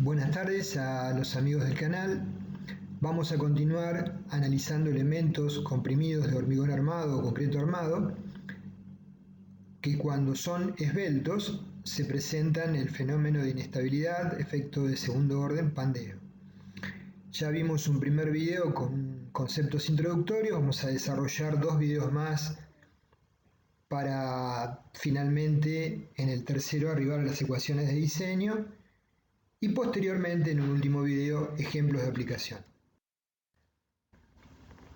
Buenas tardes a los amigos del canal. Vamos a continuar analizando elementos comprimidos de hormigón armado o concreto armado que cuando son esbeltos se presentan el fenómeno de inestabilidad, efecto de segundo orden, pandeo. Ya vimos un primer video con conceptos introductorios, vamos a desarrollar dos videos más para finalmente en el tercero arribar a las ecuaciones de diseño y posteriormente en un último video ejemplos de aplicación.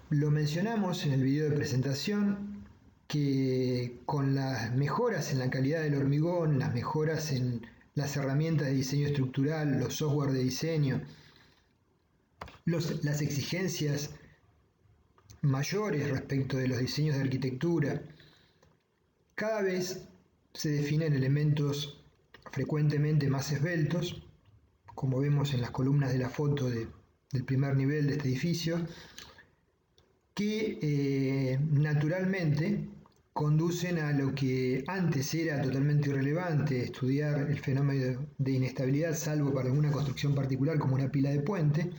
Lo mencionamos en el video de presentación que con las mejoras en la calidad del hormigón, las mejoras en las herramientas de diseño estructural, los software de diseño, las exigencias mayores respecto de los diseños de arquitectura, cada vez se definen elementos frecuentemente más esbeltos, como vemos en las columnas de la foto del primer nivel de este edificio, que naturalmente conducen a lo que antes era totalmente irrelevante, estudiar el fenómeno de inestabilidad, salvo para alguna construcción particular como una pila de puente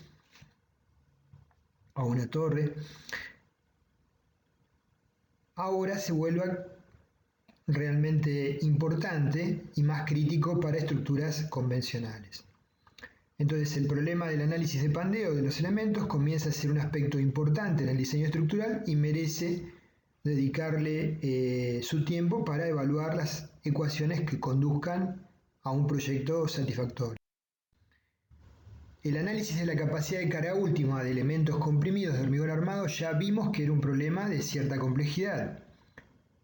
o una torre. Ahora se vuelva realmente importante y más crítico para estructuras convencionales. Entonces el problema del análisis de pandeo de los elementos comienza a ser un aspecto importante en el diseño estructural y merece dedicarle su tiempo para evaluar las ecuaciones que conduzcan a un proyecto satisfactorio. El análisis de la capacidad de carga última de elementos comprimidos de hormigón armado ya vimos que era un problema de cierta complejidad,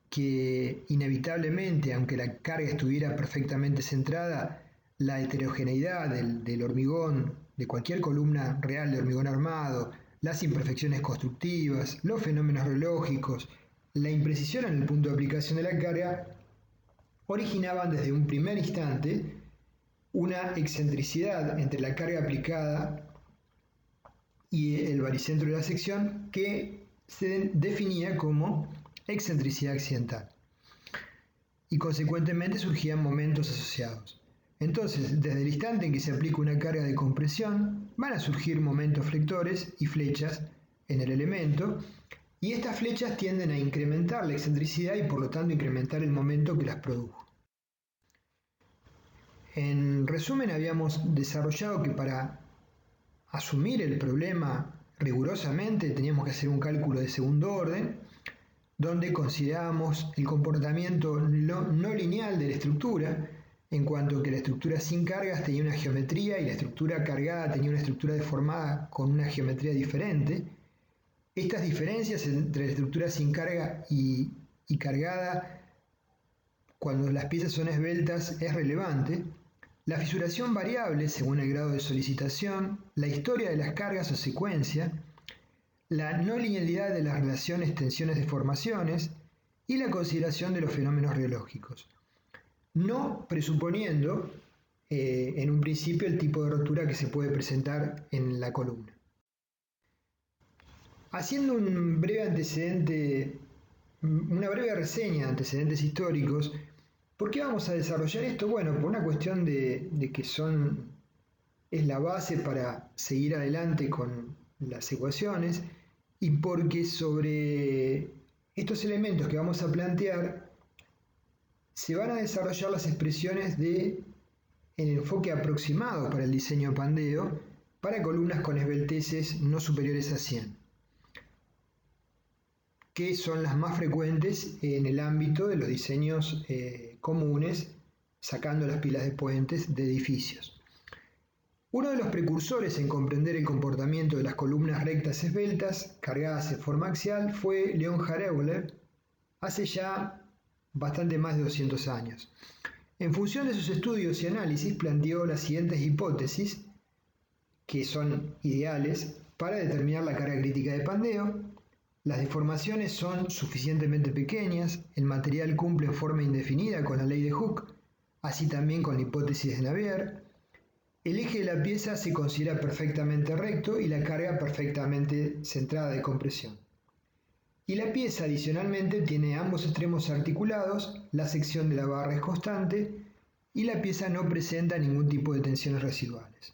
que inevitablemente, aunque la carga estuviera perfectamente centrada, la heterogeneidad del hormigón, de cualquier columna real de hormigón armado, las imperfecciones constructivas, los fenómenos reológicos, la imprecisión en el punto de aplicación de la carga, originaban desde un primer instante una excentricidad entre la carga aplicada y el baricentro de la sección que se definía como excentricidad accidental, y consecuentemente surgían momentos asociados. Entonces, desde el instante en que se aplica una carga de compresión, van a surgir momentos flectores y flechas en el elemento, y estas flechas tienden a incrementar la excentricidad y por lo tanto incrementar el momento que las produjo. En resumen, habíamos desarrollado que para asumir el problema rigurosamente teníamos que hacer un cálculo de segundo orden, donde considerábamos el comportamiento no lineal de la estructura, en cuanto que la estructura sin cargas tenía una geometría y la estructura cargada tenía una estructura deformada con una geometría diferente. Estas diferencias entre la estructura sin carga y cargada, cuando las piezas son esbeltas, es relevante. La fisuración variable según el grado de solicitación, la historia de las cargas o secuencia, la no linealidad de las relaciones tensiones-deformaciones y la consideración de los fenómenos reológicos, no presuponiendo en un principio el tipo de rotura que se puede presentar en la columna. Haciendo una breve reseña de antecedentes históricos, ¿por qué vamos a desarrollar esto? Bueno, por una cuestión de que es la base para seguir adelante con las ecuaciones y porque sobre estos elementos que vamos a plantear se van a desarrollar las expresiones en enfoque aproximado para el diseño pandeo para columnas con esbelteces no superiores a 100, que son las más frecuentes en el ámbito de los diseños comunes, sacando las pilas de puentes de edificios. Uno de los precursores en comprender el comportamiento de las columnas rectas esbeltas cargadas en forma axial fue Leonhard Euler, hace ya bastante más de 200 años. En función de sus estudios y análisis planteó las siguientes hipótesis, que son ideales para determinar la carga crítica de pandeo. Las deformaciones son suficientemente pequeñas, el material cumple en forma indefinida con la ley de Hooke, así también con la hipótesis de Navier. El eje de la pieza se considera perfectamente recto y la carga perfectamente centrada de compresión. Y la pieza adicionalmente tiene ambos extremos articulados, la sección de la barra es constante y la pieza no presenta ningún tipo de tensiones residuales.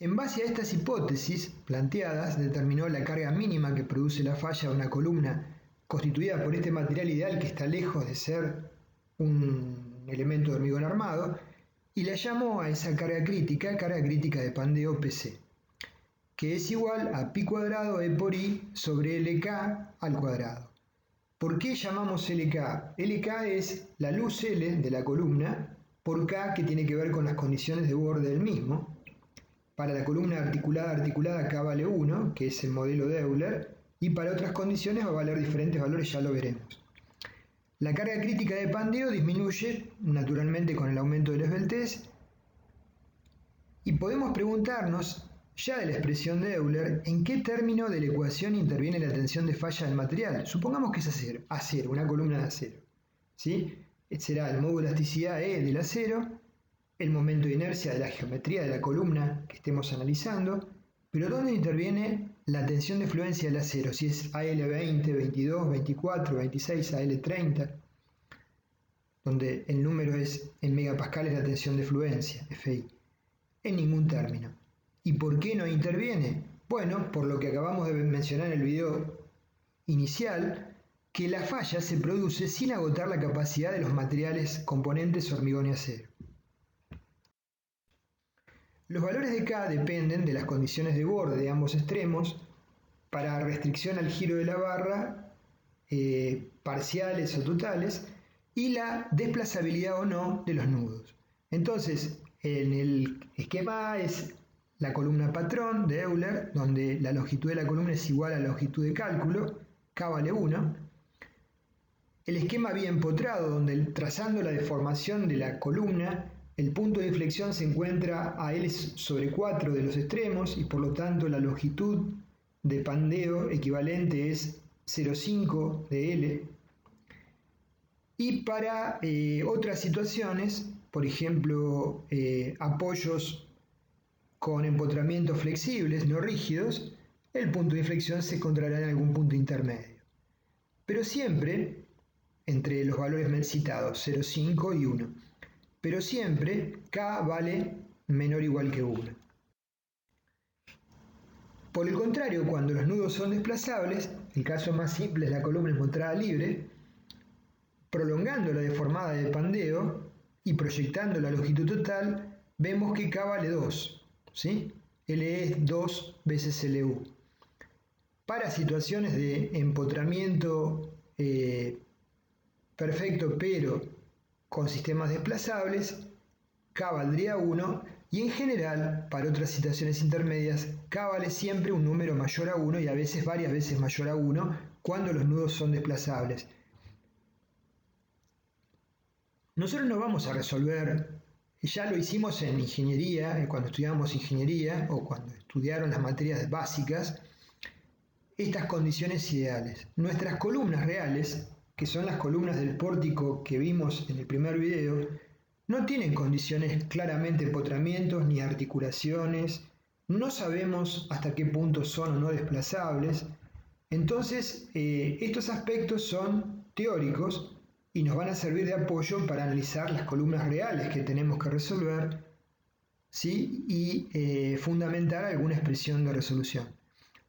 En base a estas hipótesis planteadas, determinó la carga mínima que produce la falla de una columna constituida por este material ideal que está lejos de ser un elemento de hormigón armado, y la llamó a esa carga crítica de Pandeo PC, que es igual a pi cuadrado E por I sobre LK al cuadrado. ¿Por qué llamamos LK? LK es la luz L de la columna por K, que tiene que ver con las condiciones de borde del mismo. Para la columna articulada K vale 1, que es el modelo de Euler, y para otras condiciones va a valer diferentes valores, ya lo veremos. La carga crítica de Pandeo disminuye naturalmente con el aumento de la esbeltez, y podemos preguntarnos, ya de la expresión de Euler, ¿en qué término de la ecuación interviene la tensión de falla del material? Supongamos que es acero, una columna de acero, ¿sí? Será el módulo de elasticidad E del acero, el momento de inercia de la geometría de la columna que estemos analizando, pero ¿dónde interviene la tensión de fluencia del acero? Si es AL20, 22, 24, 26, AL30, donde el número es en megapascales la tensión de fluencia, FI. En ningún término. ¿Y por qué no interviene? Bueno, por lo que acabamos de mencionar en el video inicial, que la falla se produce sin agotar la capacidad de los materiales componentes hormigón y acero. Los valores de K dependen de las condiciones de borde de ambos extremos para restricción al giro de la barra, parciales o totales, y la desplazabilidad o no de los nudos. Entonces, en el esquema A es la columna patrón de Euler, donde la longitud de la columna es igual a la longitud de cálculo, K vale 1. El esquema B empotrado, donde trazando la deformación de la columna, el punto de inflexión se encuentra a L sobre 4 de los extremos y por lo tanto la longitud de Pandeo equivalente es 0,5 de L. Y para otras situaciones, por ejemplo, apoyos con empotramientos flexibles, no rígidos, el punto de inflexión se encontrará en algún punto intermedio. Pero siempre entre los valores citados, 0,5 y 1. Pero siempre K vale menor o igual que 1. Por el contrario, cuando los nudos son desplazables, el caso más simple es la columna empotrada libre, prolongando la deformada de Pandeo y proyectando la longitud total, vemos que K vale 2, ¿sí? L es 2 veces LU. Para situaciones de empotramiento perfecto pero con sistemas desplazables, K valdría 1 y en general para otras situaciones intermedias K vale siempre un número mayor a 1 y a veces varias veces mayor a 1 cuando los nudos son desplazables. Nosotros no vamos a resolver, ya lo hicimos en ingeniería, cuando estudiamos ingeniería o cuando estudiaron las materias básicas, estas condiciones ideales. Nuestras columnas reales, que son las columnas del pórtico que vimos en el primer video, no tienen condiciones claramente empotramientos ni articulaciones, no sabemos hasta qué punto son o no desplazables, entonces estos aspectos son teóricos y nos van a servir de apoyo para analizar las columnas reales que tenemos que resolver, ¿sí? Y fundamentar alguna expresión de resolución.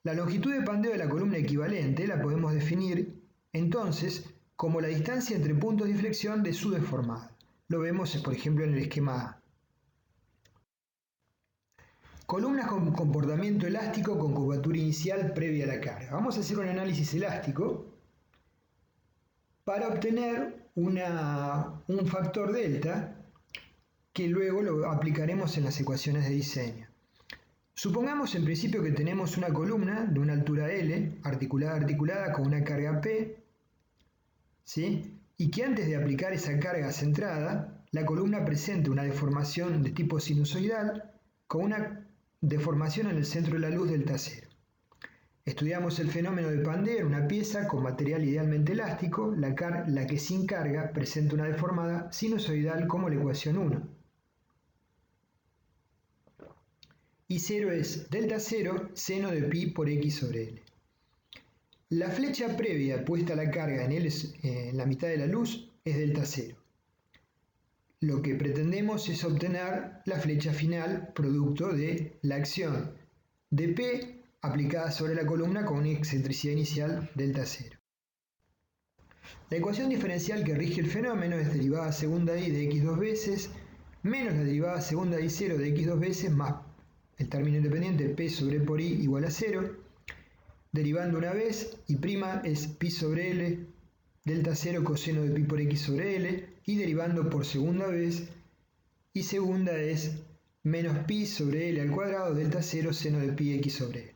La longitud de Pandeo de la columna equivalente la podemos definir entonces como la distancia entre puntos de inflexión de su deformada. Lo vemos, por ejemplo, en el esquema A. Columnas con comportamiento elástico con curvatura inicial previa a la carga. Vamos a hacer un análisis elástico para obtener un factor delta que luego lo aplicaremos en las ecuaciones de diseño. Supongamos en principio que tenemos una columna de una altura L, articulada con una carga P, ¿sí? Y que antes de aplicar esa carga centrada, la columna presenta una deformación de tipo sinusoidal con una deformación en el centro de la luz delta 0. Estudiamos el fenómeno de Pandeo en una pieza con material idealmente elástico, la que sin carga presenta una deformada sinusoidal como la ecuación 1. Y 0 es delta 0 seno de pi por x sobre L. La flecha previa puesta a la carga en la mitad de la luz es delta 0. lo que pretendemos es obtener la flecha final producto de la acción de P aplicada sobre la columna con una excentricidad inicial delta 0. La ecuación diferencial que rige el fenómeno es derivada segunda i de x dos veces menos la derivada segunda i 0 de x dos veces más el término independiente p sobre por i igual a 0. Derivando una vez, y' es pi sobre l delta 0 coseno de pi por x sobre l, y derivando por segunda vez, y segunda es menos pi sobre l al cuadrado delta 0 seno de pi x sobre l.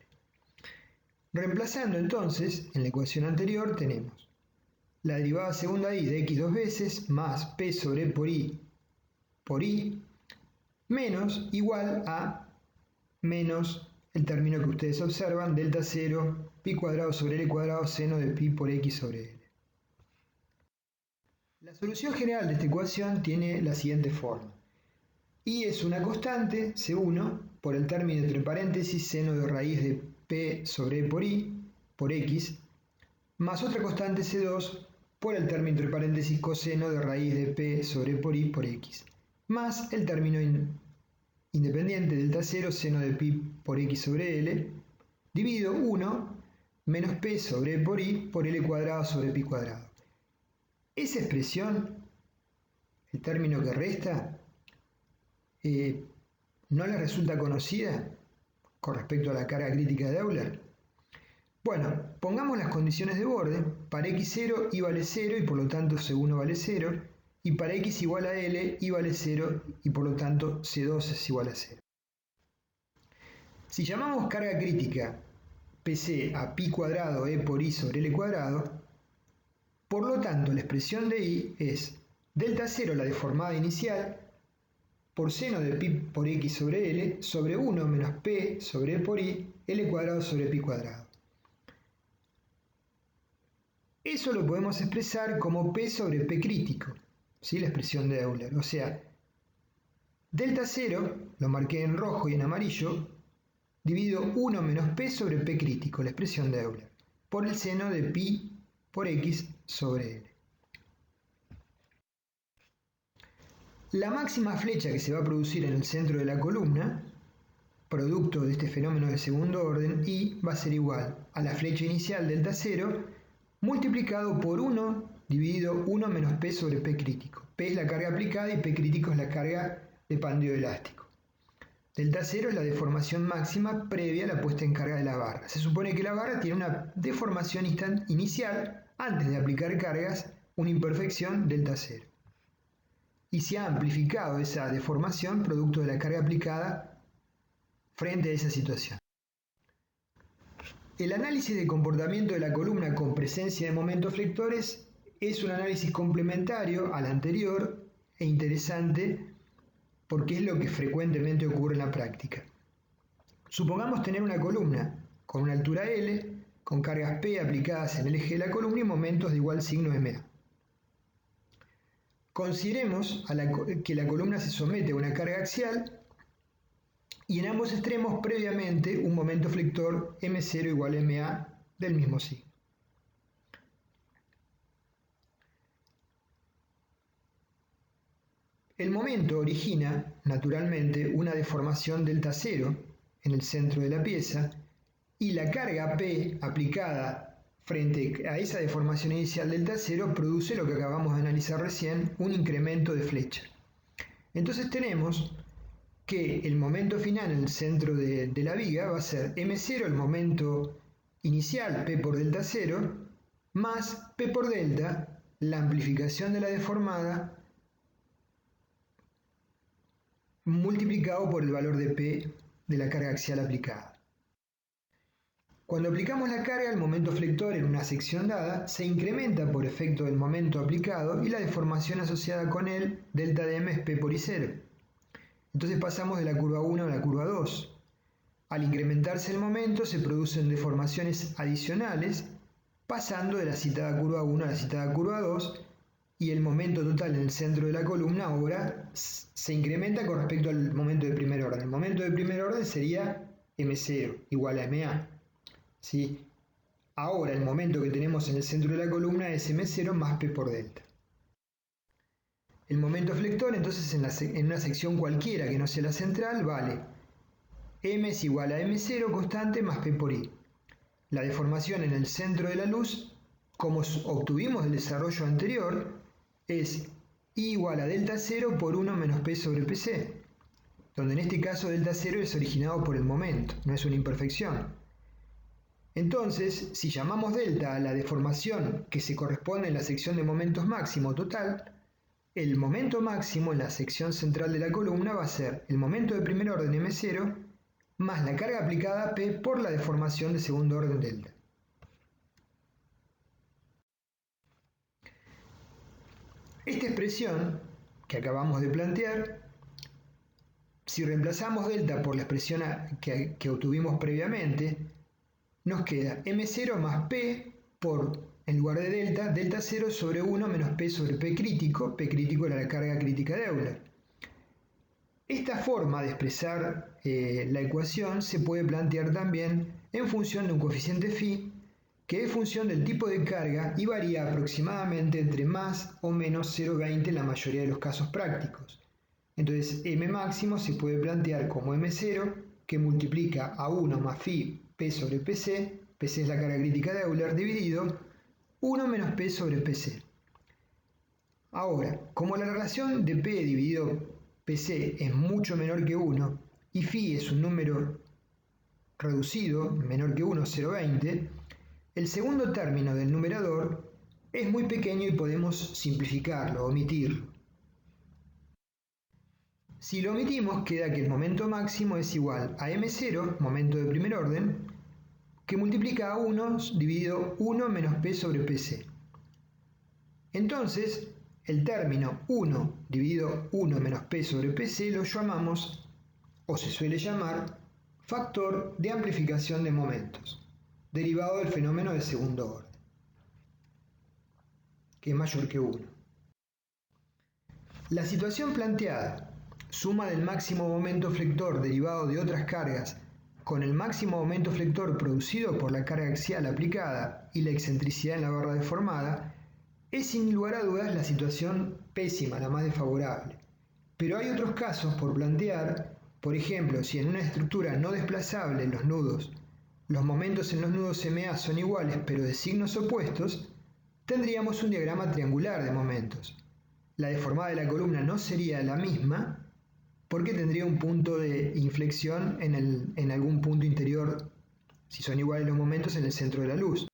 Reemplazando entonces, en la ecuación anterior tenemos la derivada segunda i de x dos veces más p sobre por i menos igual a menos el término que ustedes observan, delta 0 pi cuadrado sobre l cuadrado seno de pi por x sobre l. La solución general de esta ecuación tiene la siguiente forma. I es una constante, C1, por el término entre paréntesis seno de raíz de p sobre e por i por x, más otra constante C2 por el término entre paréntesis coseno de raíz de p sobre e por i por x, más el término independiente delta 0 seno de pi por x sobre l, dividido 1 menos p sobre e por i por l cuadrado sobre pi cuadrado. Esa expresión, el término que resta, ¿no les resulta conocida con respecto a la carga crítica de Euler? Bueno, pongamos las condiciones de borde. Para x0 i vale 0 y por lo tanto C1 vale 0, y para x igual a L i vale 0 y por lo tanto C2 es igual a 0. Si llamamos carga crítica PC a pi cuadrado e por i sobre L cuadrado, por lo tanto la expresión de i es delta 0 la deformada inicial por seno de pi por x sobre L sobre 1 menos p sobre e por i L cuadrado sobre pi cuadrado. Eso lo podemos expresar como P sobre P crítico, ¿sí? La expresión de Euler. O sea, delta 0, lo marqué en rojo y en amarillo, dividido 1 menos P sobre P crítico, la expresión de Euler, por el seno de pi por x sobre L. La máxima flecha que se va a producir en el centro de la columna, producto de este fenómeno de segundo orden, I va a ser igual a la flecha inicial delta 0 multiplicado por 1 dividido 1 menos P sobre P crítico. P es la carga aplicada y P crítico es la carga de pandeo elástico. Delta 0 es la deformación máxima previa a la puesta en carga de la barra. Se supone que la barra tiene una deformación inicial antes de aplicar cargas, una imperfección delta 0. Y se ha amplificado esa deformación producto de la carga aplicada frente a esa situación. El análisis de comportamiento de la columna con presencia de momentos flectores es un análisis complementario al anterior e interesante porque es lo que frecuentemente ocurre en la práctica. Supongamos tener una columna con una altura L, con cargas P aplicadas en el eje de la columna y momentos de igual signo MA. Consideremos que la columna se somete a una carga axial y en ambos extremos previamente un momento flector M0 igual a MA del mismo signo. El momento origina, naturalmente, una deformación delta 0 en el centro de la pieza y la carga P aplicada frente a esa deformación inicial delta 0 produce lo que acabamos de analizar recién, un incremento de flecha. Entonces tenemos que el momento final en el centro de la viga va a ser M0, el momento inicial, P por delta 0, más P por delta, la amplificación de la deformada, multiplicado por el valor de P de la carga axial aplicada. Cuando aplicamos la carga, el momento flector en una sección dada se incrementa por efecto del momento aplicado y la deformación asociada con él, delta de M, es P por I0. Entonces pasamos de la curva 1 a la curva 2. Al incrementarse el momento se producen deformaciones adicionales, pasando de la citada curva 1 a la citada curva 2, y el momento total en el centro de la columna ahora se incrementa con respecto al momento de primer orden. El momento de primer orden sería M0 igual a MA. ¿Sí? Ahora el momento que tenemos en el centro de la columna es M0 más P por delta. El momento flector, entonces, en una sección cualquiera que no sea la central, vale m es igual a m0 constante más p por i. La deformación en el centro de la luz, como obtuvimos del desarrollo anterior, es I igual a delta 0 por 1 menos p sobre pc, donde en este caso delta 0 es originado por el momento, no es una imperfección. Entonces, si llamamos delta a la deformación que se corresponde en la sección de momentos máximo total, el momento máximo en la sección central de la columna va a ser el momento de primer orden m0 más la carga aplicada p por la deformación de segundo orden delta. Esta expresión que acabamos de plantear, si reemplazamos delta por la expresión que obtuvimos previamente, nos queda m0 más p por, en lugar de delta, delta 0 sobre 1 menos p sobre p crítico era la carga crítica de Euler. Esta forma de expresar la ecuación se puede plantear también en función de un coeficiente phi, que es función del tipo de carga y varía aproximadamente entre más o menos 0,20 en la mayoría de los casos prácticos. Entonces m máximo se puede plantear como m0, que multiplica a 1 más phi p sobre pc, pc es la carga crítica de Euler, dividido 1 menos p sobre pc. Ahora, como la relación de p dividido pc es mucho menor que 1 y phi es un número reducido, menor que 1, 0,20, el segundo término del numerador es muy pequeño y podemos simplificarlo, omitirlo. Si lo omitimos, queda que el momento máximo es igual a m0, momento de primer orden, que multiplica a 1 dividido 1 menos p sobre pc. Entonces, el término 1 dividido 1 menos p sobre pc lo llamamos, o se suele llamar, factor de amplificación de momentos, derivado del fenómeno de segundo orden, que es mayor que 1. La situación planteada, suma del máximo momento flector derivado de otras cargas con el máximo momento flector producido por la carga axial aplicada y la excentricidad en la barra deformada, es sin lugar a dudas la situación pésima, la más desfavorable. Pero hay otros casos por plantear, por ejemplo, si en una estructura no desplazable en los nudos, los momentos en los nudos MA son iguales pero de signos opuestos, tendríamos un diagrama triangular de momentos. La deformada de la columna no sería la misma, porque tendría un punto de inflexión en algún punto interior, si son iguales los momentos, en el centro de la luz,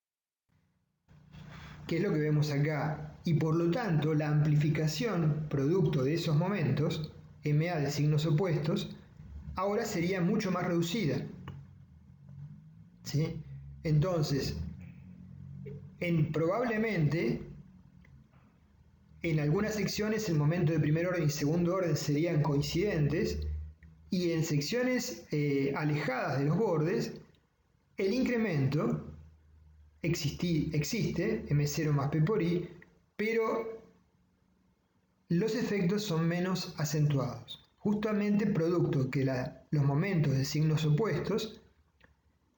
que es lo que vemos acá, y por lo tanto la amplificación producto de esos momentos, MA de signos opuestos, ahora sería mucho más reducida. ¿Sí? Entonces, probablemente en algunas secciones el momento de primer orden y segundo orden serían coincidentes, y en secciones alejadas de los bordes el incremento existe, m0 más p por i, pero los efectos son menos acentuados, justamente producto que los momentos de signos opuestos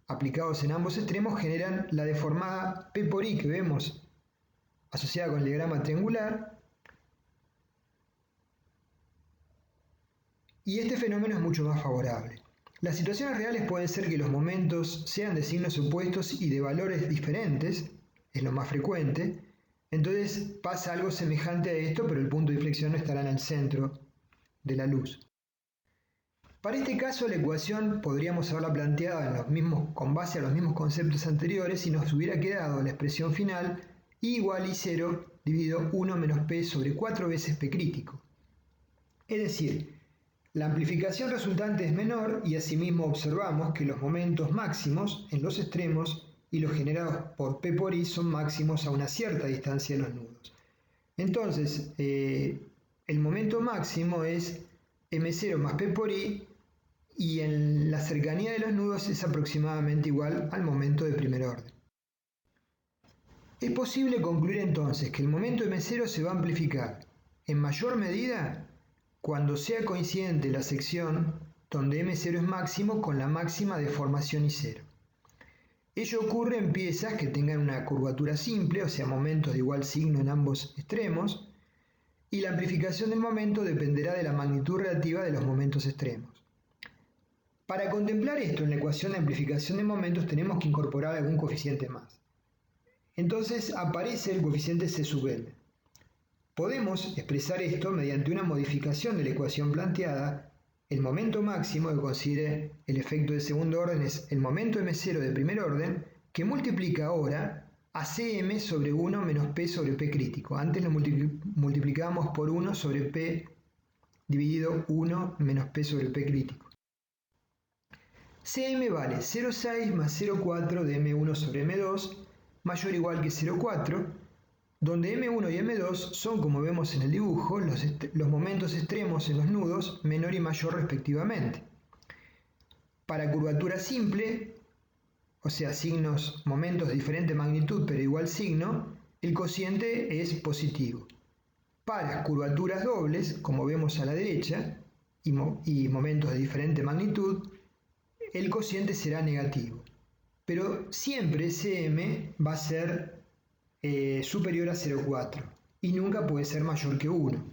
aplicados en ambos extremos generan la deformada p por i que vemos asociada con el diagrama triangular, y este fenómeno es mucho más favorable. Las situaciones reales pueden ser que los momentos sean de signos opuestos y de valores diferentes, es lo más frecuente, entonces pasa algo semejante a esto, pero el punto de inflexión no estará en el centro de la luz. Para este caso la ecuación podríamos haberla planteada con base a los mismos conceptos anteriores y nos hubiera quedado la expresión final I igual I0 dividido 1 menos P sobre 4 veces P crítico. Es decir, la amplificación resultante es menor y asimismo observamos que los momentos máximos en los extremos y los generados por P por I son máximos a una cierta distancia de los nudos. Entonces, el momento máximo es M0 más P por I y en la cercanía de los nudos es aproximadamente igual al momento de primer orden. Es posible concluir entonces que el momento M0 se va a amplificar en mayor medida cuando sea coincidente la sección donde M0 es máximo con la máxima deformación I0. Ello ocurre en piezas que tengan una curvatura simple, o sea, momentos de igual signo en ambos extremos, y la amplificación del momento dependerá de la magnitud relativa de los momentos extremos. Para contemplar esto en la ecuación de amplificación de momentos tenemos que incorporar algún coeficiente más. Entonces aparece el coeficiente C sub n. Podemos expresar esto mediante una modificación de la ecuación planteada. El momento máximo que considere el efecto de segundo orden es el momento m0 de primer orden, que multiplica ahora a Cm sobre 1 menos P sobre P crítico. Antes lo multiplicábamos por 1 sobre P dividido 1 menos P sobre P crítico. Cm vale 0,6 más 0,4 de m1 sobre m2, mayor o igual que 0,4, donde m1 y m2 son, como vemos en el dibujo, los momentos extremos en los nudos menor y mayor respectivamente. Para curvatura simple, o sea, momentos de diferente magnitud pero igual signo, el cociente es positivo. Para curvaturas dobles, como vemos a la derecha, y momentos de diferente magnitud, el cociente será negativo. Pero siempre Cm va a ser superior a 0,4 y nunca puede ser mayor que 1.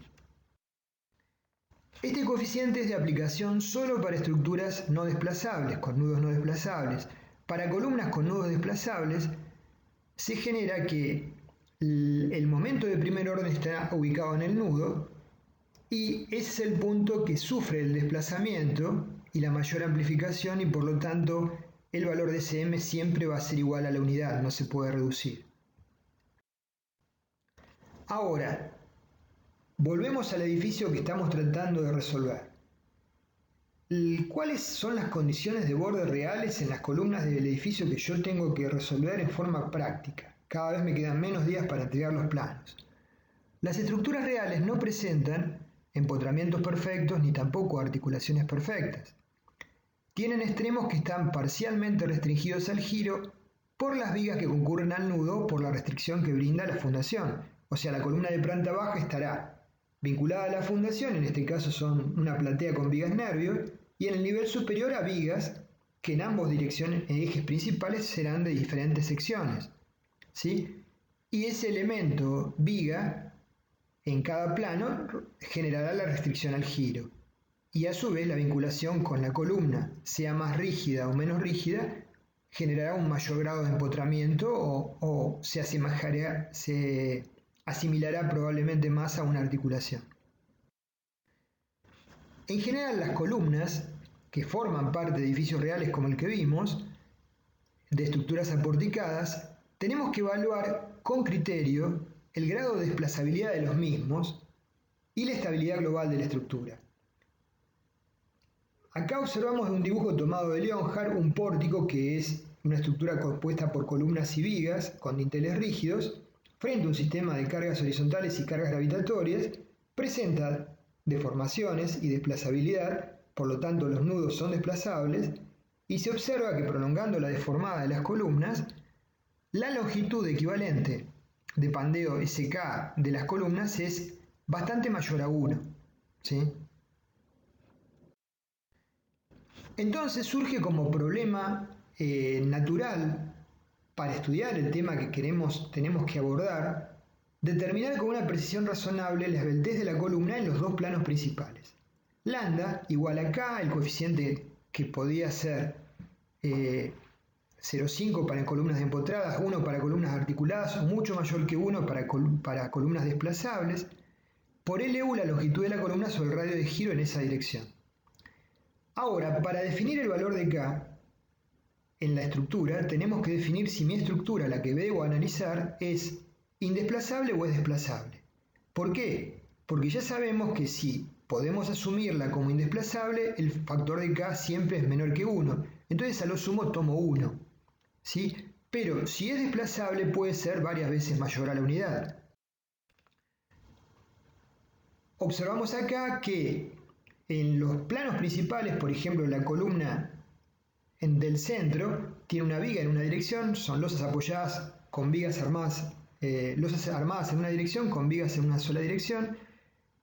Este coeficiente es de aplicación solo para estructuras no desplazables, con nudos no desplazables. Para columnas con nudos desplazables se genera que el momento de primer orden está ubicado en el nudo y ese es el punto que sufre el desplazamiento y la mayor amplificación, y por lo tanto el valor de Cm siempre va a ser igual a la unidad, no se puede reducir. Ahora, volvemos al edificio que estamos tratando de resolver. ¿Cuáles son las condiciones de borde reales en las columnas del edificio que yo tengo que resolver en forma práctica? Cada vez me quedan menos días para entregar los planos. Las estructuras reales no presentan empotramientos perfectos ni tampoco articulaciones perfectas. Tienen extremos que están parcialmente restringidos al giro por las vigas que concurren al nudo por la restricción que brinda la fundación. O sea, la columna de planta baja estará vinculada a la fundación, en este caso son una platea con vigas nervio, y en el nivel superior a vigas que en ambas direcciones, ejes principales, serán de diferentes secciones, ¿sí? Y ese elemento viga en cada plano generará la restricción al giro. Y a su vez la vinculación con la columna, sea más rígida o menos rígida, generará un mayor grado de empotramiento o se asimilará probablemente más a una articulación. En general, las columnas que forman parte de edificios reales como el que vimos, de estructuras aporticadas, tenemos que evaluar con criterio el grado de desplazabilidad de los mismos y la estabilidad global de la estructura. Acá observamos un dibujo tomado de Leonhardt, un pórtico que es una estructura compuesta por columnas y vigas con dinteles rígidos, frente a un sistema de cargas horizontales y cargas gravitatorias. Presenta deformaciones y desplazabilidad, por lo tanto los nudos son desplazables, y se observa que prolongando la deformada de las columnas, la longitud equivalente de pandeo SK de las columnas es bastante mayor a 1, ¿sí? Entonces surge como problema natural para estudiar el tema que tenemos que abordar, determinar con una precisión razonable la esbeltez de la columna en los dos planos principales. Lambda igual a K, el coeficiente que podía ser 0,5 para columnas empotradas, 1 para columnas articuladas, mucho mayor que 1 para columnas desplazables, por LU la longitud de la columna sobre el radio de giro en esa dirección. Ahora, para definir el valor de K en la estructura, tenemos que definir si mi estructura, la que debo analizar, es indesplazable o es desplazable. ¿Por qué? Porque ya sabemos que si podemos asumirla como indesplazable, el factor de K siempre es menor que 1. Entonces a lo sumo tomo 1, ¿sí? Pero si es desplazable puede ser varias veces mayor a la unidad. Observamos acá que en los planos principales, por ejemplo, la columna del centro tiene una viga en una dirección, son losas apoyadas con vigas armadas, losas armadas en una dirección con vigas en una sola dirección.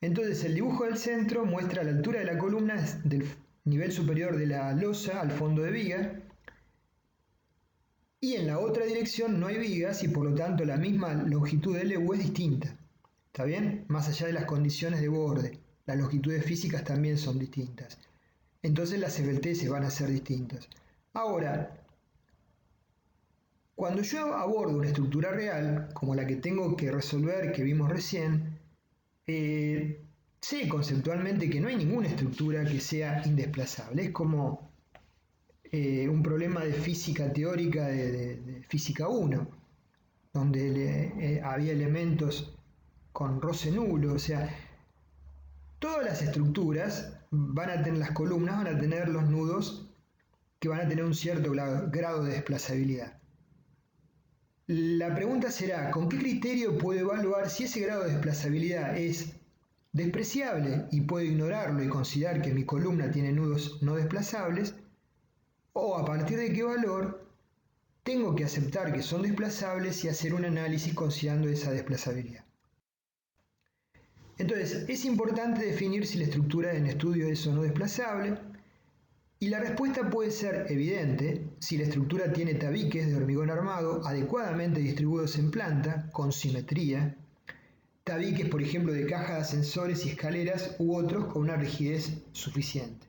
Entonces el dibujo del centro muestra la altura de la columna del nivel superior de la losa al fondo de viga, y en la otra dirección no hay vigas y por lo tanto la misma longitud de LU es distinta. ¿Está bien? Más allá de las condiciones de borde, las longitudes físicas también son distintas. Entonces las esbelteces van a ser distintas. Ahora, cuando yo abordo una estructura real, como la que tengo que resolver, que vimos recién, sé conceptualmente que no hay ninguna estructura que sea indesplazable. Es como un problema de física teórica de física 1, donde había elementos con roce nulo. O sea, todas las estructuras van a tener, las columnas van a tener los nudos que van a tener un cierto grado de desplazabilidad. La pregunta será, ¿con qué criterio puedo evaluar si ese grado de desplazabilidad es despreciable y puedo ignorarlo y considerar que mi columna tiene nudos no desplazables? ¿O a partir de qué valor tengo que aceptar que son desplazables y hacer un análisis considerando esa desplazabilidad? Entonces, es importante definir si la estructura en estudio es o no desplazable, y la respuesta puede ser evidente si la estructura tiene tabiques de hormigón armado adecuadamente distribuidos en planta, con simetría, tabiques, por ejemplo, de cajas de ascensores y escaleras u otros con una rigidez suficiente.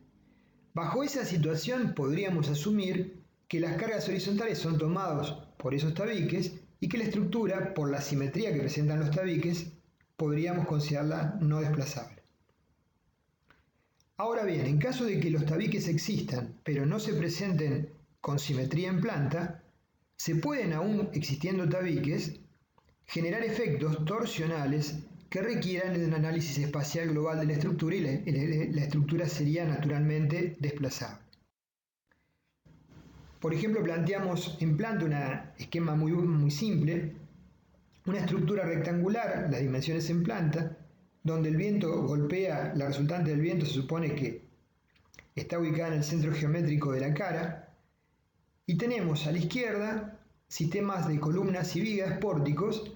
Bajo esa situación podríamos asumir que las cargas horizontales son tomadas por esos tabiques y que la estructura, por la simetría que presentan los tabiques, podríamos considerarla no desplazable. Ahora bien, en caso de que los tabiques existan, pero no se presenten con simetría en planta, se pueden, aún existiendo tabiques, generar efectos torsionales que requieran de un análisis espacial global de la estructura y la estructura sería naturalmente desplazable. Por ejemplo, planteamos en planta un esquema muy simple, una estructura rectangular, las dimensiones en planta, donde el viento golpea, la resultante del viento se supone que está ubicada en el centro geométrico de la cara, y tenemos a la izquierda sistemas de columnas y vigas, pórticos,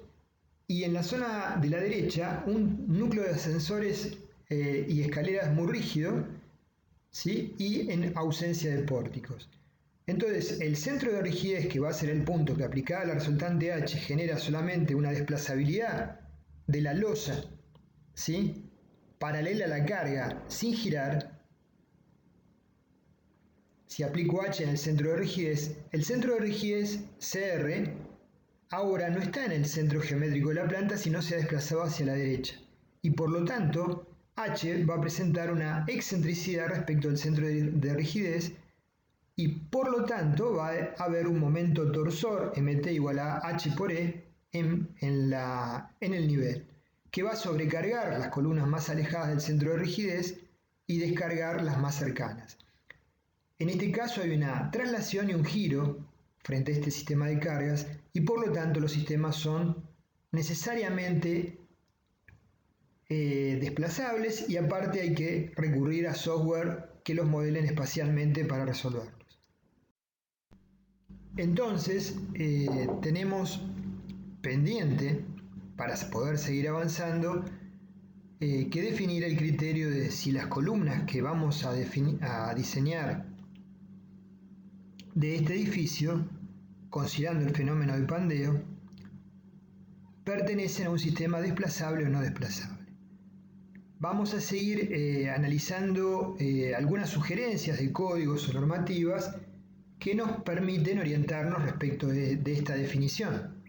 y en la zona de la derecha un núcleo de ascensores y escaleras muy rígido, ¿sí? Y en ausencia de pórticos. Entonces, el centro de rigidez, que va a ser el punto que aplicada a la resultante H genera solamente una desplazabilidad de la losa, ¿sí? Paralela a la carga sin girar. Si aplico H en el centro de rigidez CR ahora no está en el centro geométrico de la planta, sino se ha desplazado hacia la derecha. Y por lo tanto, H va a presentar una excentricidad respecto al centro de rigidez, y por lo tanto va a haber un momento torsor mt igual a H por E en el nivel, que va a sobrecargar las columnas más alejadas del centro de rigidez y descargar las más cercanas. En este caso hay una traslación y un giro frente a este sistema de cargas, y por lo tanto los sistemas son necesariamente desplazables, y aparte hay que recurrir a software que los modelen espacialmente para resolverlos. Entonces tenemos pendiente, para poder seguir avanzando, que definir el criterio de si las columnas que vamos a diseñar de este edificio, considerando el fenómeno del pandeo, pertenecen a un sistema desplazable o no desplazable. Vamos a seguir analizando algunas sugerencias de códigos o normativas que nos permiten orientarnos respecto de esta definición.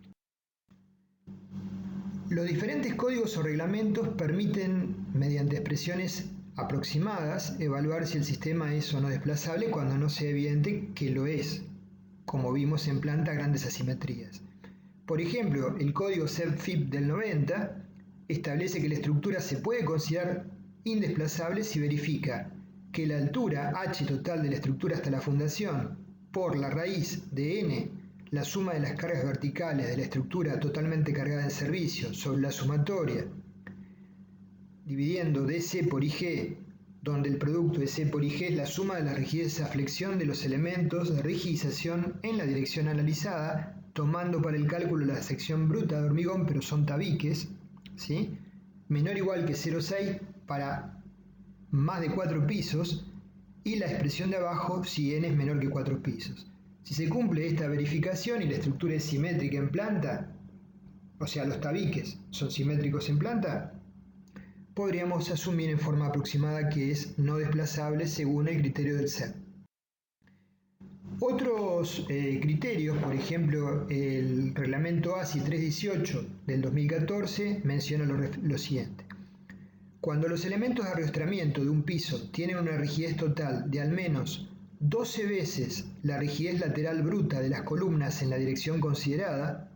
Los diferentes códigos o reglamentos permiten, mediante expresiones aproximadas, evaluar si el sistema es o no desplazable cuando no sea evidente que lo es, como vimos en planta grandes asimetrías. Por ejemplo, el código CEP-FIP del 90 establece que la estructura se puede considerar indesplazable si verifica que la altura h total de la estructura hasta la fundación por la raíz de n, la suma de las cargas verticales de la estructura totalmente cargada en servicio sobre la sumatoria, dividiendo dc por ig, donde el producto de c por ig es la suma de la rigidez a flexión de los elementos de rigidización en la dirección analizada, tomando para el cálculo la sección bruta de hormigón, pero son tabiques, ¿sí? Menor o igual que 0,6 para más de 4 pisos, y la expresión de abajo si n es menor que 4 pisos. Si se cumple esta verificación y la estructura es simétrica en planta, o sea, los tabiques son simétricos en planta, podríamos asumir en forma aproximada que es no desplazable según el criterio del SED. Otros criterios, por ejemplo, el reglamento ASI 318 del 2014 menciona lo siguiente. Cuando los elementos de arrastramiento de un piso tienen una rigidez total de al menos 12 veces la rigidez lateral bruta de las columnas en la dirección considerada,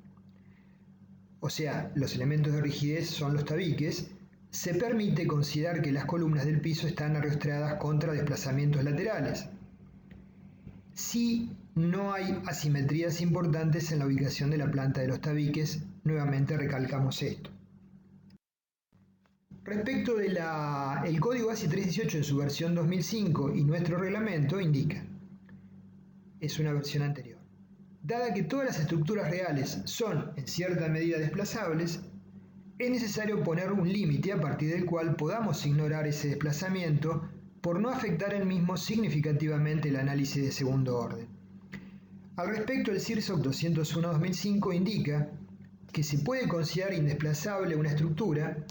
o sea, los elementos de rigidez son los tabiques, se permite considerar que las columnas del piso están arrastradas contra desplazamientos laterales, si no hay asimetrías importantes en la ubicación de la planta de los tabiques. Nuevamente recalcamos esto. Respecto del código ASI 318 en su versión 2005 y nuestro reglamento indican, es una versión anterior, dada que todas las estructuras reales son en cierta medida desplazables, es necesario poner un límite a partir del cual podamos ignorar ese desplazamiento por no afectar el mismo significativamente el análisis de segundo orden. Al respecto, el CIRSOC 201-2005 indica que se puede considerar indesplazable una estructura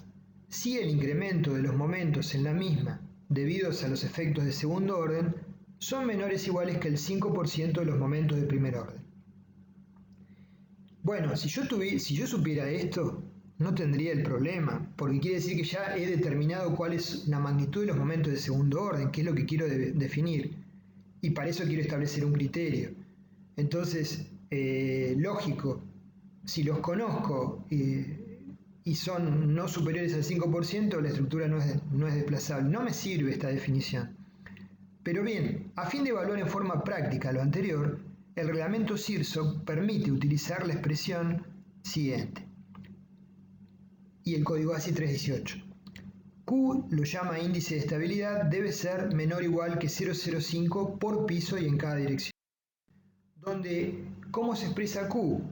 si el incremento de los momentos en la misma, debidos a los efectos de segundo orden, son menores o iguales que el 5% de los momentos de primer orden. Bueno, si yo supiera esto, no tendría el problema, porque quiere decir que ya he determinado cuál es la magnitud de los momentos de segundo orden, qué es lo que quiero definir, y para eso quiero establecer un criterio. Entonces, lógico, si los conozco y son no superiores al 5%, la estructura no es desplazable. No me sirve esta definición. Pero bien, a fin de evaluar en forma práctica lo anterior, el reglamento CIRSOC permite utilizar la expresión siguiente y el código ASI 318. Q lo llama índice de estabilidad, debe ser menor o igual que 0,05 por piso y en cada dirección. Donde, ¿cómo se expresa Q?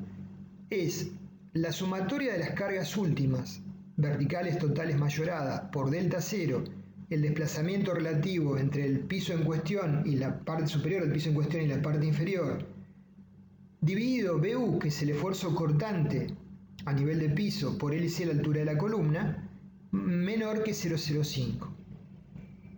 Es la sumatoria de las cargas últimas, verticales totales mayoradas, por delta 0, el desplazamiento relativo entre el piso en cuestión y la parte superior del piso en cuestión y la parte inferior, dividido BU, que es el esfuerzo cortante a nivel de piso, por LC, la altura de la columna, menor que 0,05.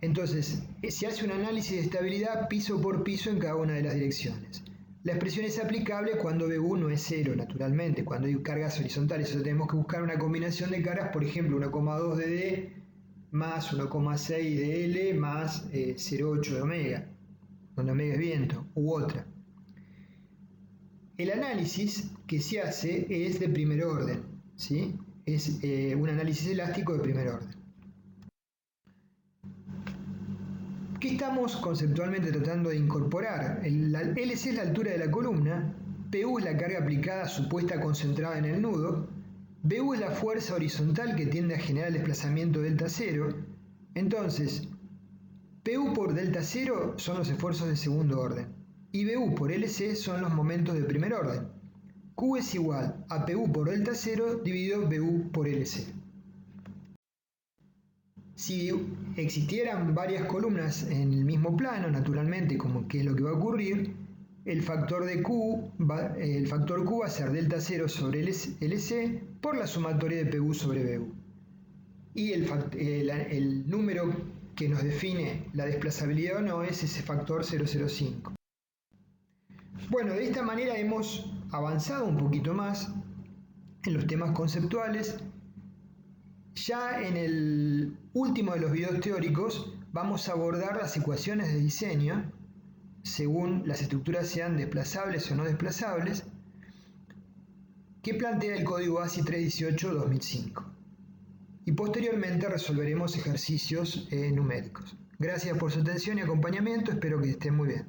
Entonces, se hace un análisis de estabilidad piso por piso en cada una de las direcciones. La expresión es aplicable cuando BU no es 0, naturalmente, cuando hay cargas horizontales. O sea, tenemos que buscar una combinación de cargas, por ejemplo, 1,2 de D más 1,6 de L más 0,8 de omega, donde omega es viento, u otra. El análisis que se hace es de primer orden, ¿sí? Es un análisis elástico de primer orden. ¿Qué estamos conceptualmente tratando de incorporar? LC es la altura de la columna, PU es la carga aplicada supuesta concentrada en el nudo, BU es la fuerza horizontal que tiende a generar el desplazamiento delta 0. Entonces, PU por delta 0 son los esfuerzos de segundo orden y BU por LC son los momentos de primer orden. Q es igual a PU por delta 0 dividido BU por LC. Si existieran varias columnas en el mismo plano, naturalmente, como que es lo que va a ocurrir, el factor Q va a ser delta 0 sobre LC por la sumatoria de PU sobre BU. Y el número que nos define la desplazabilidad o no es ese factor 0,05. Bueno, de esta manera hemos avanzado un poquito más en los temas conceptuales. Ya en el último de los videos teóricos vamos a abordar las ecuaciones de diseño según las estructuras sean desplazables o no desplazables que plantea el código ASI 318-2005. Y posteriormente resolveremos ejercicios numéricos. Gracias por su atención y acompañamiento, espero que estén muy bien.